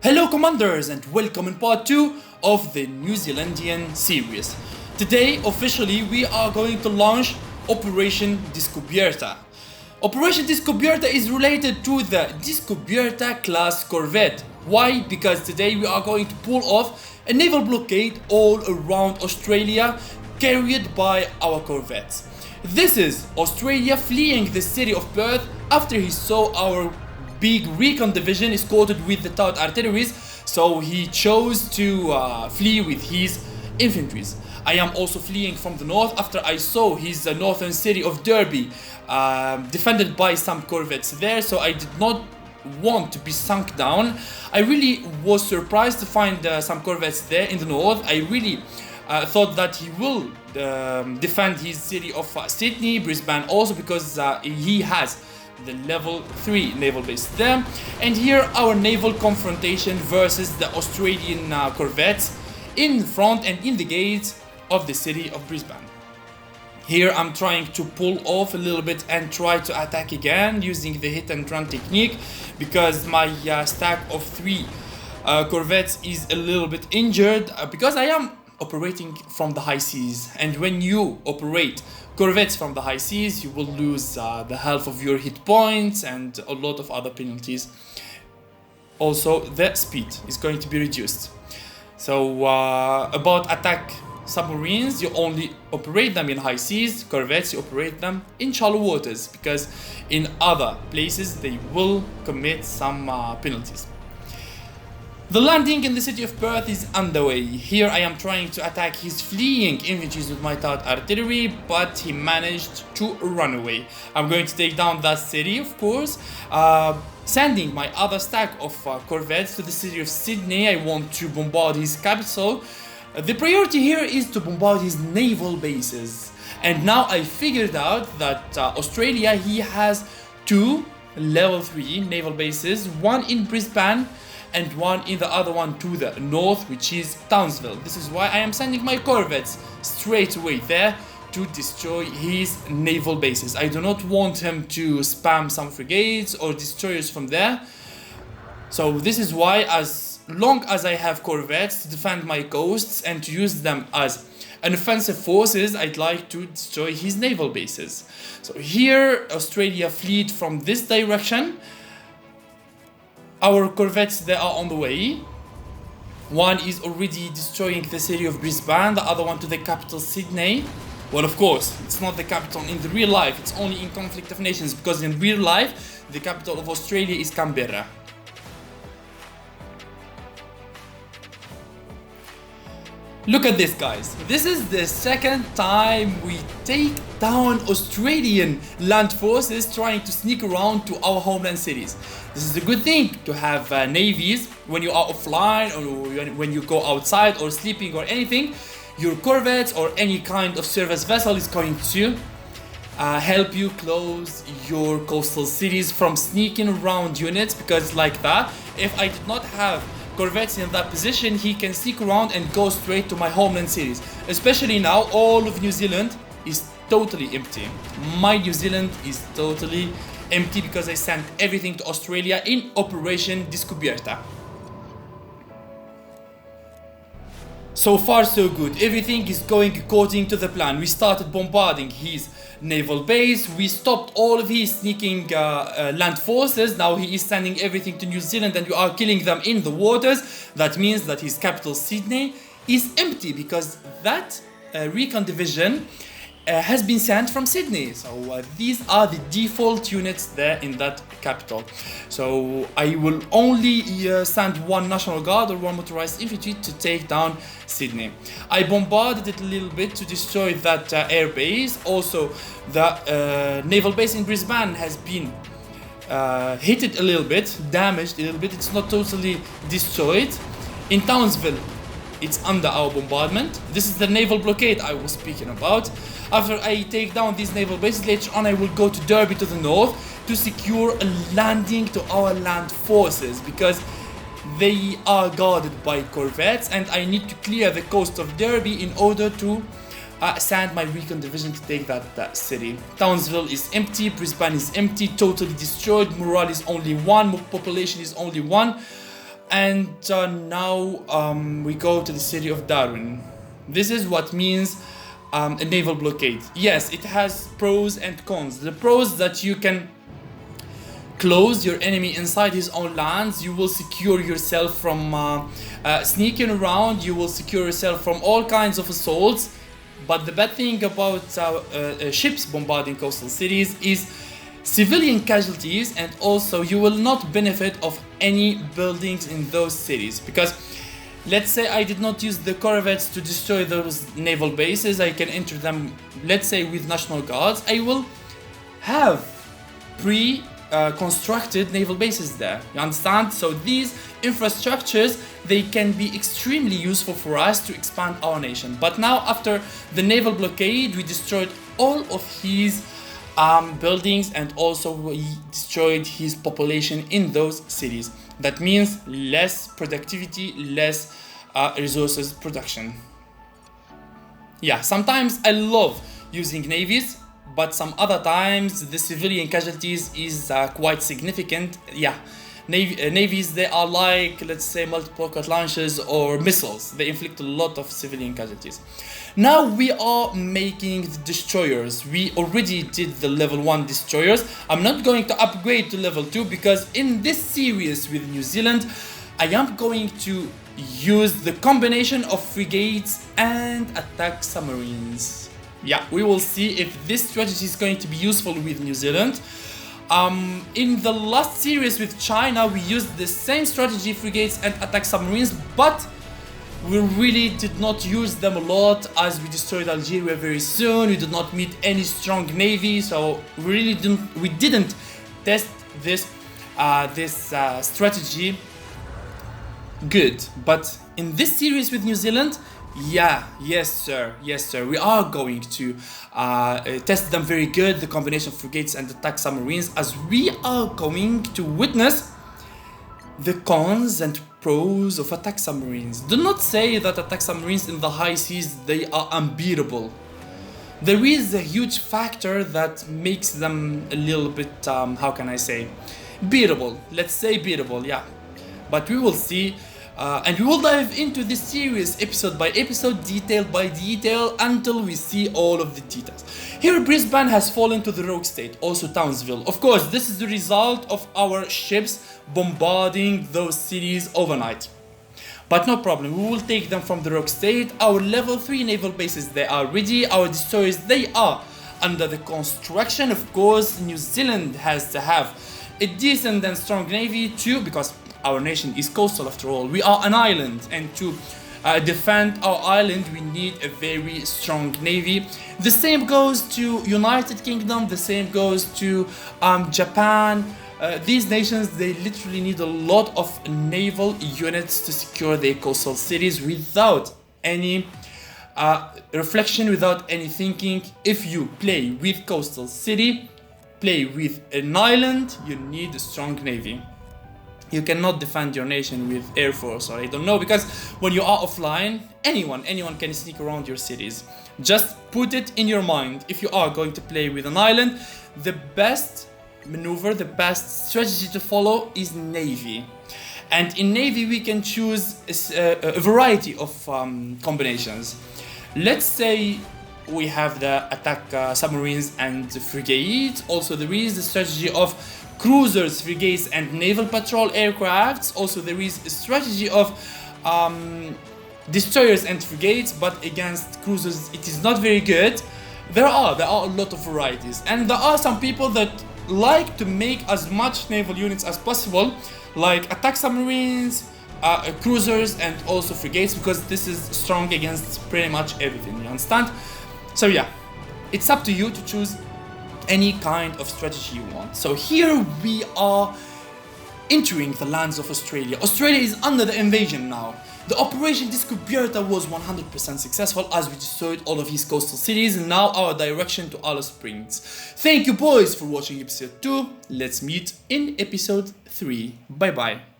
Hello Commanders and welcome in part 2 of the New Zealandian series. Today officially we are going to launch Operation Descubierta. Operation Descubierta is related to the Descubierta class corvette. Why? Because today we are going to pull off a naval blockade all around Australia carried by our corvettes. This is Australia fleeing the city of Perth after he saw our big recon division escorted with the stout artilleries, so he chose to flee with his infantries. I am also fleeing from the north after I saw his northern city of Derby defended by some corvettes there, so I did not want to be sunk down. I really was surprised to find some corvettes there in the north. I really thought that he will defend his city of Sydney, Brisbane also, because he has the level 3 naval base there. And here our naval confrontation versus the Australian corvettes in front and in the gates of the city of Brisbane. Here I'm trying to pull off a little bit and try to attack again using the hit and run technique, because my stack of 3 corvettes is a little bit injured because I am operating from the high seas, and when you operate corvettes from the high seas you will lose the half of your hit points and a lot of other penalties. Also the speed is going to be reduced. So about attack submarines, you only operate them in high seas. Corvettes, you operate them in shallow waters, because in other places they will commit some penalties. The landing in the city of Perth is underway. Here I am trying to attack his fleeing infantry with my stout artillery, but he managed to run away. I'm going to take down that city, of course, sending my other stack of corvettes to the city of Sydney. I want to bombard his capital. The priority here is to bombard his naval bases. And now I figured out that Australia, he has 2 level 3 naval bases, one in Brisbane and one in the other one to the north, which is Townsville. This is why I am sending my corvettes straight away there to destroy his naval bases. I do not want him to spam some frigates or destroyers from there. So this is why, as long as I have corvettes to defend my coasts and to use them as an offensive forces, I'd like to destroy his naval bases. So here Australia fled from this direction. Our corvettes, they are on the way. One is already destroying the city of Brisbane, the other one to the capital Sydney. Well, of course, it's not the capital in the real life, it's only in Conflict of Nations, because in real life, the capital of Australia is Canberra. Look at this, guys. This is the second time we take down Australian land forces trying to sneak around to our homeland cities. This is a good thing to have navies when you are offline or when you go outside or sleeping or anything. Your corvettes or any kind of service vessel is going to help you close your coastal cities from sneaking around units, because like that, if I did not have corvettes in that position, he can sneak around and go straight to my homeland cities. Especially now, all of New Zealand is totally empty. My New Zealand is totally empty because I sent everything to Australia in Operation Descubierta. So far so good, everything is going according to the plan. We started bombarding his naval base, we stopped all of his sneaking land forces. Now he is sending everything to New Zealand and we are killing them in the waters. That means that his capital Sydney is empty, because that recon division has been sent from Sydney. So these are the default units there in that capital. So I will only send one National Guard or one motorized infantry to take down Sydney. I bombarded it a little bit to destroy that air base. Also the naval base in Brisbane has been hit a little bit, damaged a little bit. It's not totally destroyed. In Townsville, it's under our bombardment. This is the naval blockade I was speaking about. After I take down these naval bases, later on I will go to Derby to the north to secure a landing to our land forces, because they are guarded by corvettes and I need to clear the coast of Derby in order to send my recon division to take that city. Townsville is empty, Brisbane is empty, totally destroyed, morale is only 1, population is only 1. And now we go to the city of Darwin. This is what means a naval blockade. Yes, it has pros and cons. The pros that you can close your enemy inside his own lands, you will secure yourself from sneaking around, you will secure yourself from all kinds of assaults. But the bad thing about ships bombarding coastal cities is civilian casualties, and also you will not benefit of any buildings in those cities, because let's say I did not use the corvettes to destroy those naval bases, I can enter them, let's say, with National Guards. I will have constructed naval bases there, you understand? So these infrastructures, they can be extremely useful for us to expand our nation. But now, after the naval blockade, we destroyed all of his buildings, and also we destroyed his population in those cities. That means less productivity, less resources production. Yeah, sometimes I love using navies, but some other times the civilian casualties is quite significant. Yeah, navies, they are like, let's say, multiple rocket launchers or missiles. They inflict a lot of civilian casualties. Now we are making the destroyers. We already did the level 1 destroyers. I'm not going to upgrade to level 2 because in this series with New Zealand, I am going to use the combination of frigates and attack submarines. Yeah, we will see if this strategy is going to be useful with New Zealand. In the last series with China, we used the same strategy, frigates and attack submarines, but we really did not use them a lot as we destroyed Algeria very soon. We did not meet any strong navy, so we didn't test this strategy good. But in this series with New Zealand, yes sir, we are going to test them very good, the combination of frigates and attack submarines, as we are going to witness the cons and pros of attack submarines. Do not say that attack submarines in the high seas, they are unbeatable. There is a huge factor that makes them a little bit, how can I say, beatable. Let's say beatable, yeah. But we will see. And we will dive into this series episode by episode, detail by detail, until we see all of the details. Here Brisbane has fallen to the rogue state, also Townsville. Of course, this is the result of our ships bombarding those cities overnight. But no problem, we will take them from the rogue state. Our level 3 naval bases, they are ready. Our destroyers, they are under the construction. Of course, New Zealand has to have a decent and strong navy too, because our nation is coastal after all. We are an island, and to defend our island, we need a very strong navy. The same goes to United Kingdom, the same goes to Japan. These nations, they literally need a lot of naval units to secure their coastal cities without any reflection, without any thinking. If you play with coastal city, play with an island, you need a strong navy. You cannot defend your nation with air force, or I don't know, because when you are offline, anyone can sneak around your cities. Just put it in your mind. If you are going to play with an island, the best maneuver, the best strategy to follow is navy. And in navy we can choose a variety of combinations. Let's say we have the attack submarines and the frigates. Also there is the strategy of cruisers, frigates and naval patrol aircrafts. Also there is a strategy of destroyers and frigates, but against cruisers it is not very good. There are a lot of varieties, and there are some people that like to make as much naval units as possible, like attack submarines, cruisers and also frigates, because this is strong against pretty much everything, you understand? So yeah, it's up to you to choose any kind of strategy you want. So here we are entering the lands of Australia. Australia is under the invasion now. The Operation Descubierta was 100% successful as we destroyed all of his coastal cities, and now our direction to Alice Springs. Thank you boys for watching episode 2. Let's meet in episode 3. Bye bye.